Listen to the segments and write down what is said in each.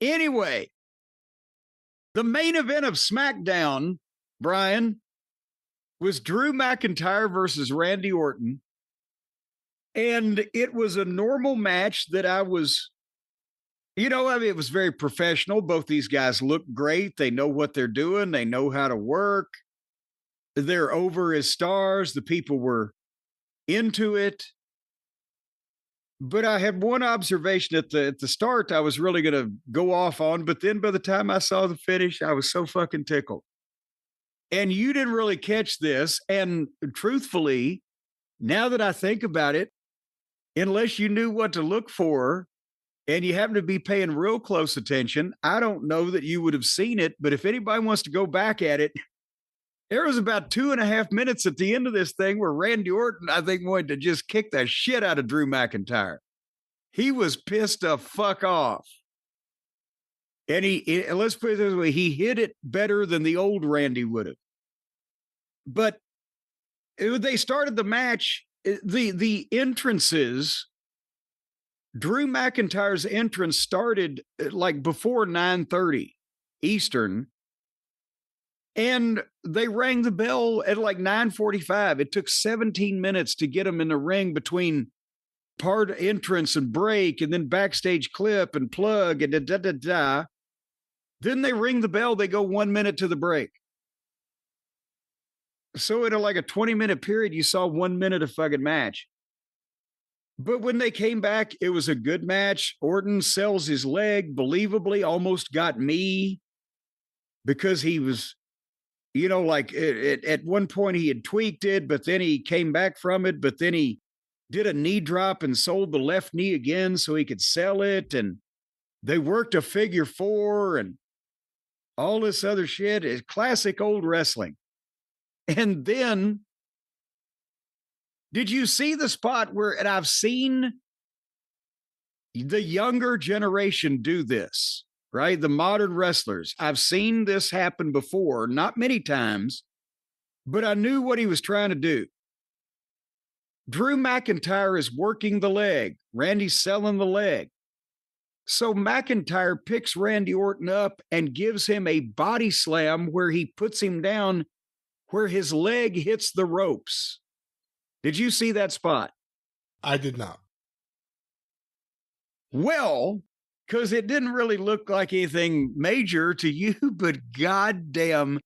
Anyway, the main event of SmackDown, Brian, was Drew McIntyre versus Randy Orton. And it was a normal match that I was, it was very professional. Both these guys look great. They know what they're doing. They know how to work. They're over as stars. The people were into it. But I had one observation at the start I was really going to go off on. But then by the time I saw the finish, I was so fucking tickled. And you didn't really catch this. And truthfully, now that I think about it, unless you knew what to look for and you happen to be paying real close attention, I don't know that you would have seen it. But if anybody wants to go back at it, there was about 2.5 minutes at the end of this thing where Randy Orton, I think, wanted to just kick the shit out of Drew McIntyre. He was pissed the fuck off. And let's put it this way, he hit it better than the old Randy would have. But they started the match, the entrances, Drew McIntyre's entrance started like before 9:30 Eastern. And they rang the bell at like 9:45. It took 17 minutes to get him in the ring between part entrance and break and then backstage clip and plug and da-da-da-da. Then they ring the bell. They go 1 minute to the break. So in like a 20-minute period, you saw 1 minute of fucking match. But when they came back, it was a good match. Orton sells his leg, believably, almost got me because he was, like at one point he had tweaked it, but then he came back from it, but then he did a knee drop and sold the left knee again so he could sell it. And they worked a figure four and all this other shit. Is classic old wrestling. And then, did you see the spot where, and I've seen the younger generation do this, right? The modern wrestlers. I've seen this happen before, not many times, but I knew what he was trying to do. Drew McIntyre is working the leg. Randy's selling the leg. So McIntyre picks Randy Orton up and gives him a body slam where he puts him down where his leg hits the ropes. Did you see that spot? I did not. Well, because it didn't really look like anything major to you, but goddamn,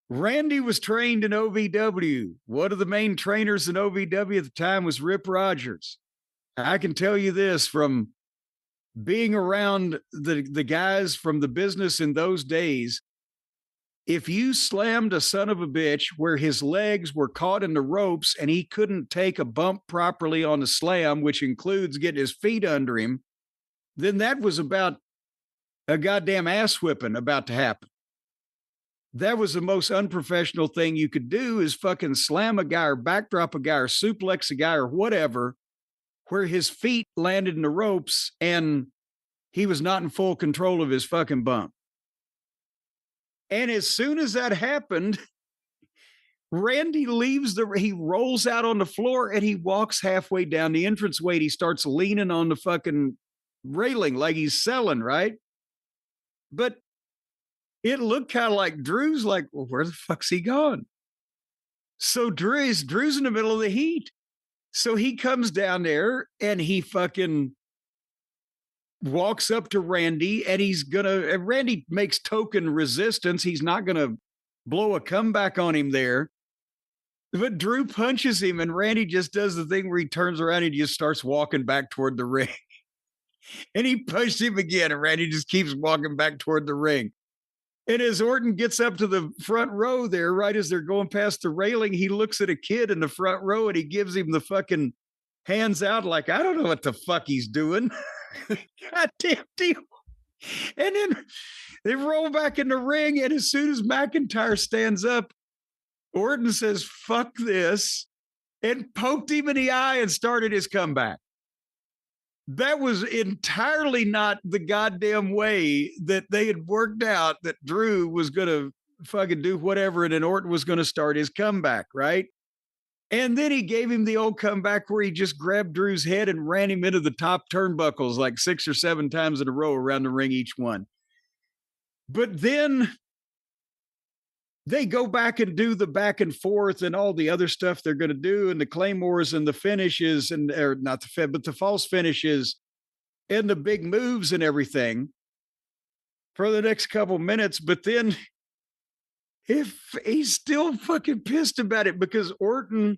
Randy was trained in OVW. One of the main trainers in OVW at the time was Rip Rogers. I can tell you this from being around the guys from the business in those days. If you slammed a son of a bitch where his legs were caught in the ropes and he couldn't take a bump properly on the slam, which includes getting his feet under him, then that was about a goddamn ass whipping about to happen. That was the most unprofessional thing you could do, is fucking slam a guy or backdrop a guy or suplex a guy or whatever where his feet landed in the ropes and he was not in full control of his fucking bump. And as soon as that happened, Randy he rolls out on the floor and he walks halfway down the entranceway. He starts leaning on the fucking railing like he's selling, right? But it looked kind of like Drew's like, well, where the fuck's he gone? So Drew's in the middle of the heat. So he comes down there and he fucking walks up to Randy and Randy makes token resistance. He's not going to blow a comeback on him there. But Drew punches him and Randy just does the thing where he turns around and he just starts walking back toward the ring. And he punched him again and Randy just keeps walking back toward the ring. And as Orton gets up to the front row there, right as they're going past the railing, he looks at a kid in the front row and he gives him the fucking hands out like, I don't know what the fuck he's doing. Goddamn deal. And then they roll back in the ring, and as soon as McIntyre stands up, Orton says, fuck this, and poked him in the eye and started his comeback. That was entirely not the goddamn way that they had worked out that Drew was going to fucking do whatever, and then Orton was going to start his comeback, right? And then he gave him the old comeback where he just grabbed Drew's head and ran him into the top turnbuckles like 6 or 7 times in a row around the ring each one. But then they go back and do the back and forth and all the other stuff they're going to do, and the claymores and the finishes, and or not but the false finishes and the big moves and everything for the next couple minutes. But then if he's still fucking pissed about it because Orton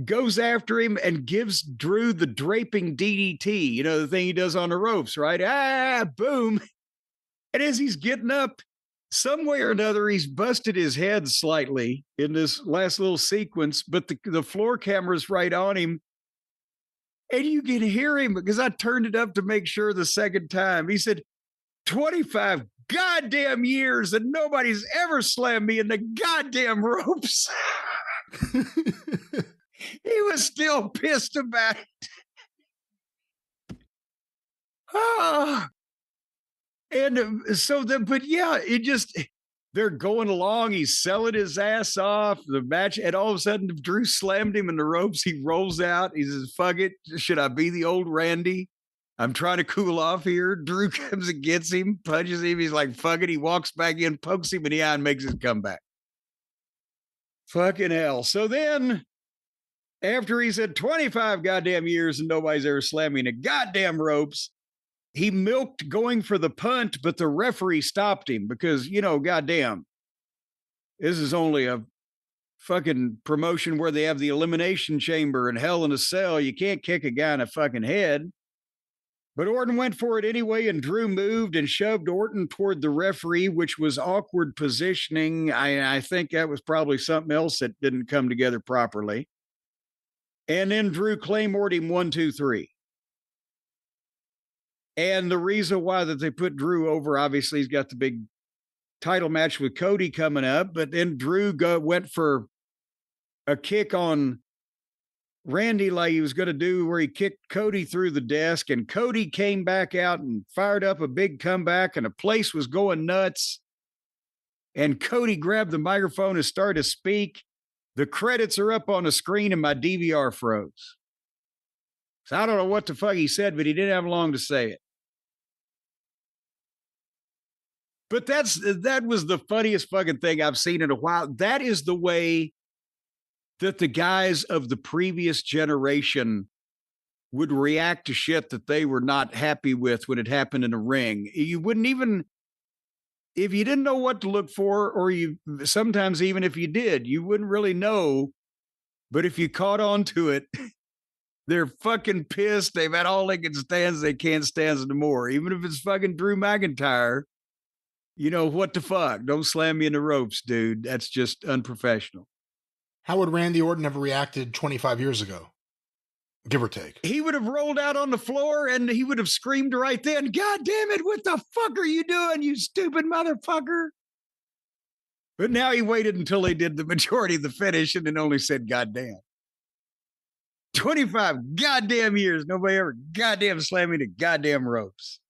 goes after him and gives Drew the draping DDT, you know, the thing he does on the ropes, right? Boom. And as he's getting up, some way or another, he's busted his head slightly in this last little sequence, but the floor camera's right on him. And you can hear him because I turned it up to make sure the second time. He said, 25 goddamn years and nobody's ever slammed me in the goddamn ropes. He was still pissed about it. And so but yeah, they're going along. He's selling his ass off the match. And all of a sudden, Drew slammed him in the ropes. He rolls out. He says, fuck it. Should I be the old Randy? I'm trying to cool off here. Drew comes and gets him, punches him. He's like, fuck it. He walks back in, pokes him in the eye, and makes his comeback. Fucking hell. So then, after he said 25 goddamn years and nobody's ever slammed me in the goddamn ropes, he milked going for the punt, but the referee stopped him because, you know, goddamn, this is only a fucking promotion where they have the Elimination Chamber and Hell in a Cell. You can't kick a guy in the fucking head. But Orton went for it anyway, and Drew moved and shoved Orton toward the referee, which was awkward positioning. I think that was probably something else that didn't come together properly. And then Drew claymored him 1, 2, 3. And the reason why that they put Drew over, obviously, he's got the big title match with Cody coming up. But then Drew went for a kick on Randy like he was going to do, where he kicked Cody through the desk, and Cody came back out and fired up a big comeback, and the place was going nuts. And Cody grabbed the microphone and started to speak. The credits are up on the screen and my DVR froze. So I don't know what the fuck he said, but he didn't have long to say it. But that was the funniest fucking thing I've seen in a while. That is the way that the guys of the previous generation would react to shit that they were not happy with when it happened in a ring. You wouldn't even, if you didn't know what to look for, or sometimes even if you did, you wouldn't really know. But if you caught on to it, they're fucking pissed. They've had all they can stand. They can't stand no more. Even if it's fucking Drew McIntyre, you know, what the fuck? Don't slam me in the ropes, dude. That's just unprofessional. How would Randy Orton have reacted 25 years ago? Give or take. He would have rolled out on the floor and he would have screamed right then, God damn it, what the fuck are you doing, you stupid motherfucker? But now he waited until they did the majority of the finish and then only said, God damn. 25 goddamn years, nobody ever goddamn slammed me to goddamn ropes.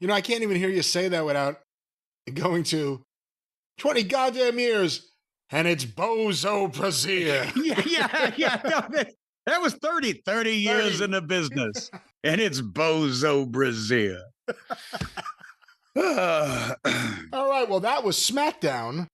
You know, I can't even hear you say that without going to 20 goddamn years. And it's Bozo Brazier. Yeah. No, that was 30 years in the business. And it's Bozo Brazier. All right. Well, that was SmackDown.